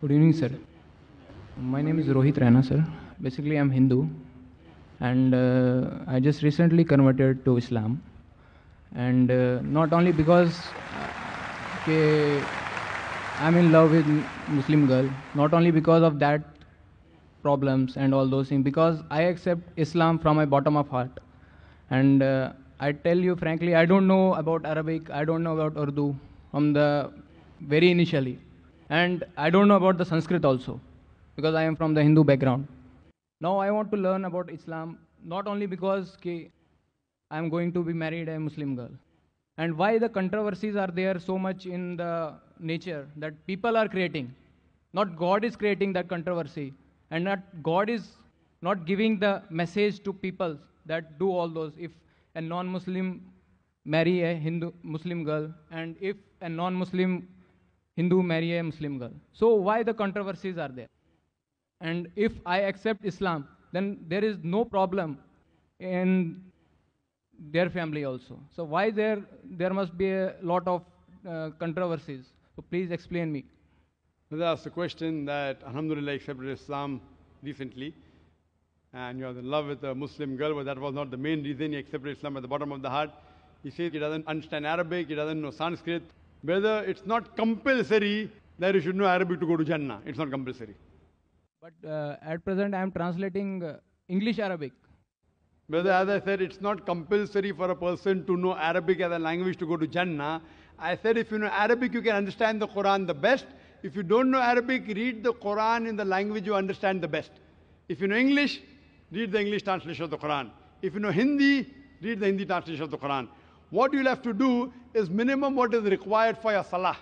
Good evening, sir. My name is Rohit Rana, sir. Basically, I'm Hindu, and I just recently converted to Islam. And not only because ke I'm in love with Muslim girl, not only because of that problems and all those things, because I accept Islam from my bottom of heart. And I tell you frankly, I don't know about Arabic, I don't know about Urdu from the very initially. And I don't know about the Sanskrit also, because I am from the Hindu background. Now I want to learn about Islam, not only because I am going to be married a Muslim girl. And why the controversies are there so much in the nature that people are creating. Not God is creating that controversy, and not God is not giving the message to people that do all those. If a non-Muslim marry a Hindu Muslim girl, and if a non-Muslim Hindu marry a Muslim girl, so why the controversies are there? And if I accept Islam, then there is no problem in their family also. So why there must be a lot of controversies? So please explain me. That's a question that Alhamdulillah accepted Islam recently, and you are in love with a Muslim girl, but that was not the main reason he accepted Islam at the bottom of the heart. He says he doesn't understand Arabic, he doesn't know Sanskrit. Whether it's not compulsory that you should know Arabic to go to Jannah. It's not compulsory. But at present I am translating English Arabic. Whether, as I said, it's not compulsory for a person to know Arabic as a language to go to Jannah. I said if you know Arabic, you can understand the Quran the best. If you don't know Arabic, read the Quran in the language you understand the best. If you know English, read the English translation of the Quran. If you know Hindi, read the Hindi translation of the Quran. What you'll have to do is minimum what is required for your Salah.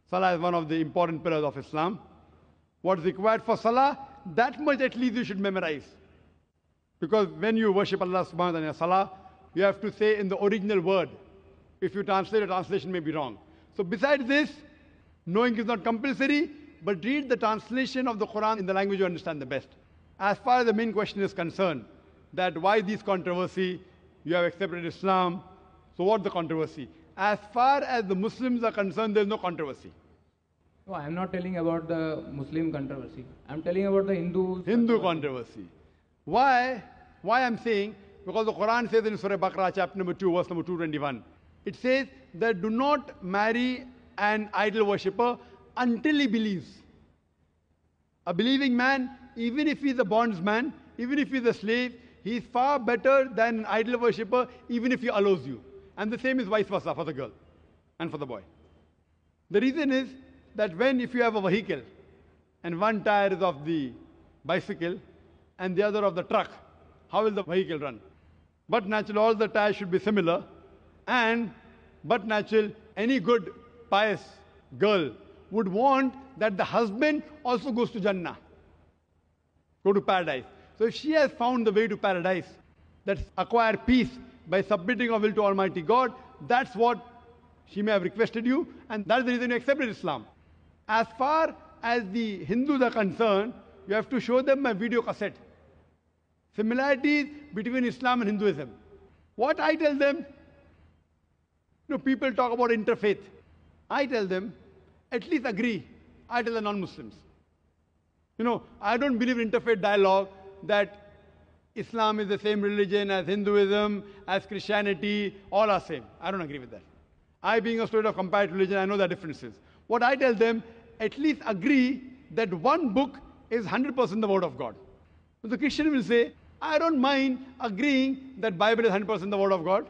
Salah is one of the important pillars of Islam. What is required for Salah, that much at least you should memorize. Because when you worship Allah subhanahu wa ta'ala in your Salah, you have to say in the original word. If you translate, the translation may be wrong. So besides this, knowing is not compulsory, but read the translation of the Quran in the language you understand the best. As far as the main question is concerned, that why this controversy, you have accepted Islam, so what's the controversy? As far as the Muslims are concerned, there's no controversy. No, I am not telling about the Muslim controversy. I am telling about the Hindu controversy. Why? Why I'm saying? Because the Quran says in Surah Baqarah, chapter number 2, verse number 221, it says that do not marry an idol worshipper until he believes. A believing man, even if he's a bondsman, even if he's a slave, he is far better than an idol worshipper, even if he allows you. And the same is vice versa for the girl and for the boy. The reason is that if you have a vehicle and one tire is of the bicycle and the other of the truck, how will the vehicle run? But naturally, all the tires should be similar, but natural, any good, pious girl would want that the husband also goes to Jannah, go to paradise. So if she has found the way to paradise, that's acquire peace by submitting her will to Almighty God, that's what she may have requested you, and that's the reason you accepted Islam. As far as the Hindus are concerned, you have to show them my video cassette. Similarities between Islam and Hinduism. What I tell them, people talk about interfaith. I tell them, at least agree. I tell the non-Muslims. I don't believe in interfaith dialogue that Islam is the same religion as Hinduism, as Christianity, all are same. I don't agree with that. I, being a student of comparative religion, I know the differences. What I tell them, at least agree that one book is 100% the word of God. So the Christian will say, I don't mind agreeing that Bible is 100% the word of God.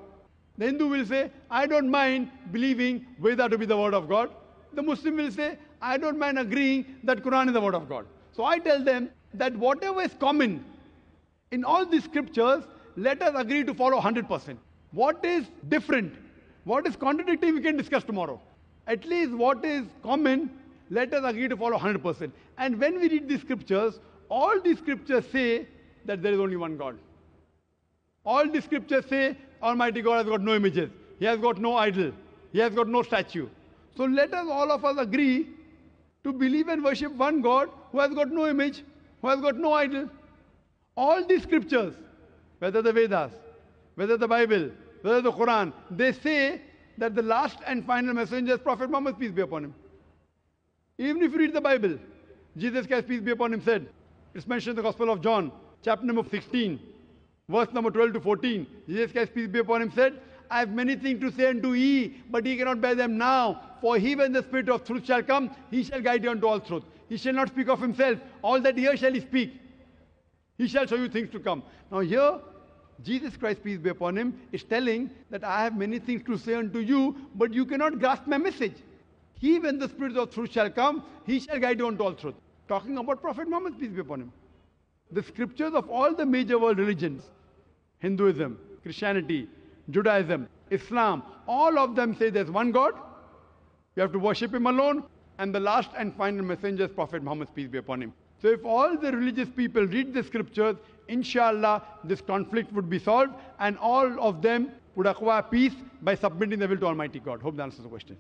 The Hindu will say, I don't mind believing Veda to be the word of God. The Muslim will say, I don't mind agreeing that Quran is the word of God. So I tell them that whatever is common in all these scriptures, let us agree to follow 100%. What is different, what is contradictory, we can discuss tomorrow. At least what is common, let us agree to follow 100%. And when we read these scriptures, all these scriptures say that there is only one God. All the scriptures say Almighty God has got no images. He has got no idol. He has got no statue. So let us, all of us, agree to believe and worship one God who has got no image, who has got no idol. All these scriptures, whether the Vedas, whether the Bible, whether the Quran, they say that the last and final messenger is Prophet Muhammad, peace be upon him. Even if you read the Bible, Jesus Christ, peace be upon him, said, it's mentioned in the Gospel of John, chapter number 16, verse number 12 to 14. Jesus Christ, peace be upon him, said, I have many things to say unto ye, but ye cannot bear them now. For he, when the Spirit of truth shall come, he shall guide you unto all truth. He shall not speak of himself. All that here shall he speak. He shall show you things to come. Now here, Jesus Christ, peace be upon him, is telling that I have many things to say unto you, but you cannot grasp my message. He, when the Spirit of truth shall come, he shall guide you unto all truth. Talking about Prophet Muhammad, peace be upon him. The scriptures of all the major world religions, Hinduism, Christianity, Judaism, Islam, all of them say there's one God. You have to worship him alone. And the last and final messenger is Prophet Muhammad, peace be upon him. So if all the religious people read the scriptures, inshallah, this conflict would be solved and all of them would acquire peace by submitting their will to Almighty God. Hope that answers the question.